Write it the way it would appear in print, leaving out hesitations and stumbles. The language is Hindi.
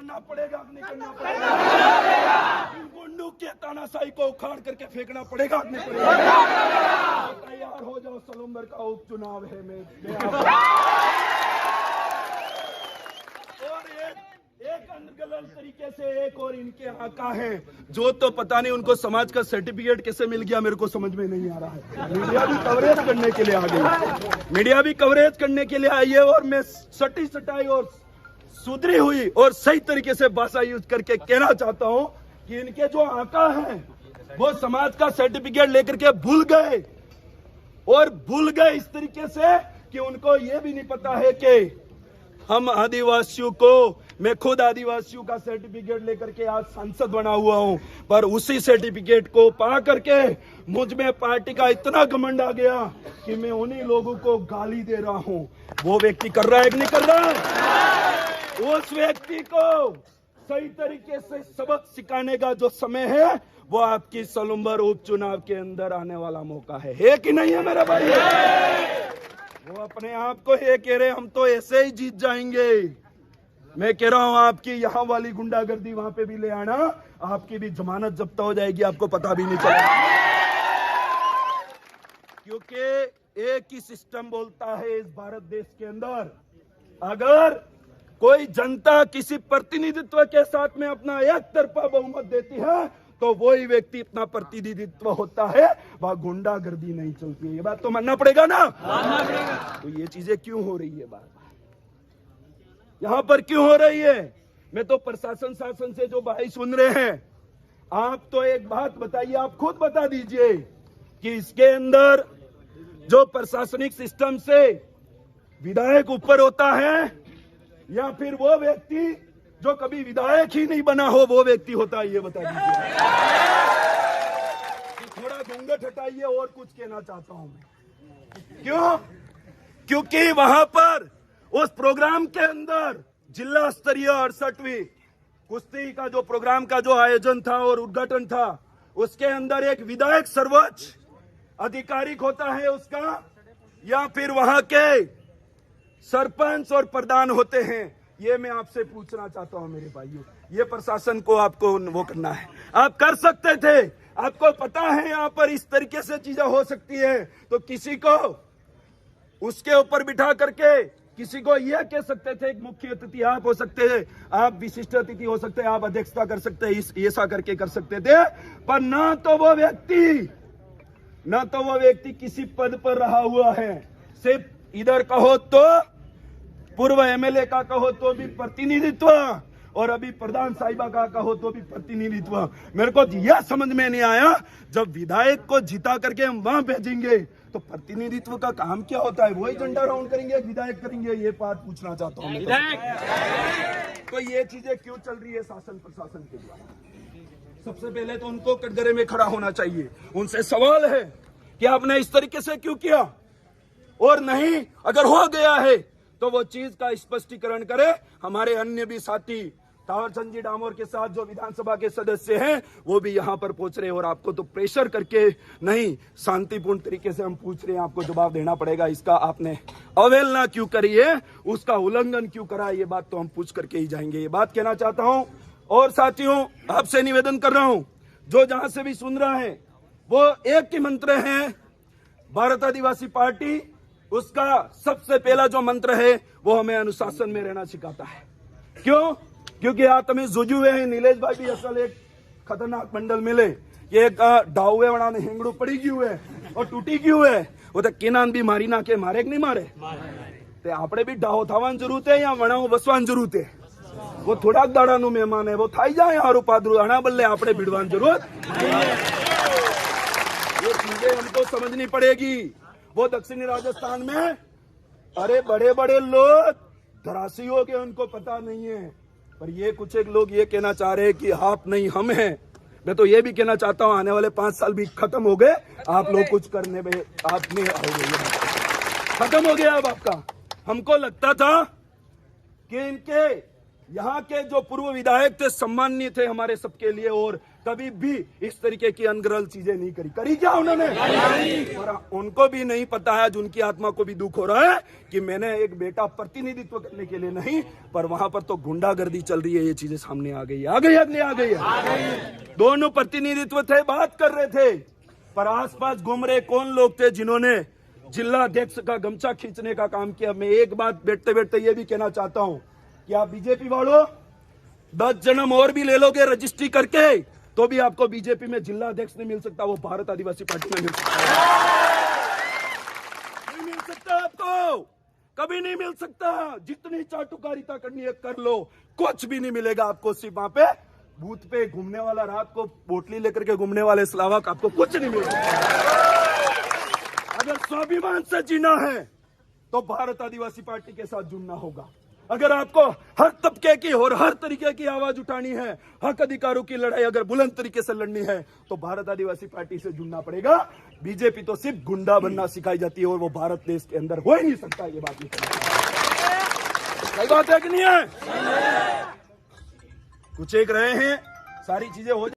करना पड़ेगा कि नहीं करना पड़ेगा? इन गुंडों के तानाशाही को उखाड़ करके फेंकना पड़ेगा कि नहीं पड़ेगा? तैयार हो जाओ, सलूम्बर का उपचुनाव है। और एक अनगलत तरीके से एक और इनके आका है जो तो पता नहीं उनको समाज का सर्टिफिकेट कैसे मिल गया, मेरे को समझ में नहीं आ रहा है। मीडिया भी कवरेज करने के लिए आ गई, मीडिया भी कवरेज करने के लिए आई है। और मैं सटी सटाई और सुधरी हुई और सही तरीके से भाषा यूज करके कहना चाहता हूं कि इनके जो आका हैं वो समाज का सर्टिफिकेट लेकर के भूल गए, और भूल गए इस तरीके से कि उनको ये भी नहीं पता है कि हम आदिवासियों को, मैं खुद आदिवासियों का सर्टिफिकेट लेकर के आज सांसद बना हुआ हूं, पर उसी सर्टिफिकेट को पा करके मुझ में पार्टी का इतना घमंड आ गया कि मैं उन्हीं लोगों को गाली दे रहा हूं। वो व्यक्ति कर रहा है कि नहीं कर रहा है? उस व्यक्ति को सही तरीके से सबक सिखाने का जो समय है वो आपकी सलूम्बर उपचुनाव के अंदर आने वाला मौका है कि नहीं है मेरे भाई? वो अपने आप को ये कह रहे हम तो ऐसे ही जीत जाएंगे। मैं कह रहा हूं आपकी यहाँ वाली गुंडागर्दी वहां पे भी ले आना, आपकी भी जमानत जब्त हो जाएगी, आपको पता भी नहीं चलेगा। क्योंकि एक ही सिस्टम बोलता है इस भारत देश के अंदर, अगर कोई जनता किसी प्रतिनिधित्व के साथ में अपना एक तरफा बहुमत देती है तो वही व्यक्ति इतना प्रतिनिधित्व होता है, वह गुंडागर्दी नहीं चलती है। ये बात तो मानना पड़ेगा ना? मानना पड़ेगा। तो ये चीजें क्यों हो रही है बार बार, यहां पर क्यों हो रही है? मैं तो प्रशासन शासन से जो भाई सुन रहे हैं, आप तो एक बात बताइए, आप खुद बता दीजिए कि इसके अंदर जो प्रशासनिक सिस्टम से विधायक ऊपर होता है या फिर वो व्यक्ति जो कभी विधायक ही नहीं बना हो वो व्यक्ति होता है? ये बता दीजिए। थोड़ा घूंघट हटाइए, और कुछ कहना चाहता हूं मैं। क्यों? क्योंकि वहां पर उस प्रोग्राम के अंदर जिला स्तरीय 68वीं कुश्ती का जो प्रोग्राम का जो आयोजन था और उद्घाटन था, उसके अंदर एक विधायक सर्वोच्च आधिकारिक होता है उसका, या फिर वहां के सरपंच और प्रधान होते हैं। ये मैं आपसे पूछना चाहता हूं मेरे भाइयों, ये प्रशासन को आपको वो करना है। आप कर सकते थे, आपको पता है यहाँ पर इस तरीके से चीजें हो सकती है, तो किसी को उसके ऊपर बिठा करके किसी को यह कह सकते थे एक मुख्य अतिथि आप हो सकते थे, आप विशिष्ट अतिथि हो सकते हैं, आप अध्यक्षता कर सकते हैं, ऐसा करके कर सकते थे। पर ना तो वो व्यक्ति किसी पद पर रहा हुआ है, सिर्फ इधर कहो तो पूर्व एमएलए का कहो तो भी प्रतिनिधित्व, और अभी प्रधान साहिबा का कहो तो भी प्रतिनिधित्व। मेरे को यह समझ में नहीं आया, जब विधायक को जिता करके हम वहां भेजेंगे तो प्रतिनिधित्व का काम क्या होता है? वही झंडा राउंड करेंगे, विधायक करेंगे? ये बात पूछना चाहता हूँ। तो ये चीजें क्यों चल रही है शासन प्रशासन के द्वारा? सबसे पहले तो उनको कटघरे में खड़ा होना चाहिए, उनसे सवाल है कि आपने इस तरीके से क्यों किया, और नहीं अगर हो गया है तो वो चीज का स्पष्टीकरण करे। हमारे अन्य भी साथी तावरचंद जी डामोर के साथ जो विधानसभा के सदस्य हैं वो भी यहाँ पर पहुंच रहे हैं, और आपको तो प्रेशर करके नहीं, शांतिपूर्ण तरीके से हम पूछ रहे हैं, आपको जवाब देना पड़ेगा। इसका आपने अवहेलना क्यों करी है, उसका उल्लंघन क्यों करा, ये बात तो हम पूछ करके ही जाएंगे। ये बात कहना चाहता हूं। और साथियों, आपसे निवेदन कर रहा हूं, जो जहां से भी सुन रहा है, वो एक ही मंत्र है भारत आदिवासी पार्टी, उसका सबसे पहला जो मंत्र है वो हमें अनुशासन में रहना सिखाता है। क्यों? क्योंकि आज તમે જોયું है नीलेश भाई भी असल एक खतरनाक मंडल मिले कि एक डाउवे वाला ने हेंगड़ू पड़ी गયું है और टूटी गયું है, वो तो किनान भी मारी नाखे, मारे कि नहीं मारे? ते આપણે भी डाहो થવાની જરૂર છે या વણાઓ બસવાની જરૂર છે? वो થોડાક દાડાનું મહેમાન है, वो થઈ જાય હારું પાદરું, આના બદલે આપણે ભીડવાની જરૂર नहीं है। ये चीजें हमको समझनी पड़ेगी। वो दक्षिणी राजस्थान में अरे बड़े बड़े लोग धराशी हो गए, उनको पता नहीं है, पर ये कुछ एक लोग ये कहना चाह रहे हैं कि आप नहीं हम हैं। मैं तो ये भी कहना चाहता हूं, आने वाले 5 साल भी खत्म हो गए, आप लोग कुछ करने में आप नहीं हो गए, खत्म हो गया अब आपका। हमको लगता था कि इनके यहाँ के जो पूर्व विधायक थे सम्माननीय थे हमारे सबके लिए, और कभी भी इस तरीके की अनगरल चीजें नहीं करी। करी क्या उन्होंने? पर उनको भी नहीं पता है, आज उनकी आत्मा को भी दुख हो रहा है कि मैंने एक बेटा प्रतिनिधित्व करने के लिए नहीं, पर वहां पर तो गुंडागर्दी चल रही है। ये चीजें सामने आ गई है। दोनों प्रतिनिधित्व थे, बात कर रहे थे, पर आसपास घूम रहे कौन लोग थे जिन्होंने जिला अध्यक्ष का गमछा खींचने का काम किया। मैं एक बात बैठते बैठते ये भी कहना चाहता हूं कि आप बीजेपी वालों 10 जन्म और भी ले लोगे रजिस्ट्री करके, तो भी आपको बीजेपी में जिला अध्यक्ष नहीं मिल सकता, वो भारत आदिवासी पार्टी में मिल सकता। नहीं मिल सकता आपको, कभी नहीं मिल सकता। जितनी चाटुकारिता करनी है कर लो, कुछ भी नहीं मिलेगा आपको। सिर्फ वहां पे बूथ पे घूमने वाला, रात को बोतली लेकर के घूमने वाले स्लावक, आपको कुछ नहीं मिल सकता। अगर स्वाभिमान से जीना है तो भारत आदिवासी पार्टी के साथ जुड़ना होगा। अगर आपको हर तबके की और हर तरीके की आवाज उठानी है, हक अधिकारों की लड़ाई अगर बुलंद तरीके से लड़नी है, तो भारत आदिवासी पार्टी से जुड़ना पड़ेगा। बीजेपी तो सिर्फ गुंडा बनना सिखाई जाती है और वो भारत देश के अंदर हो ही नहीं सकता। ये बात सही बात है कि नहीं है? कुछ एक रहे हैं, सारी चीजें हो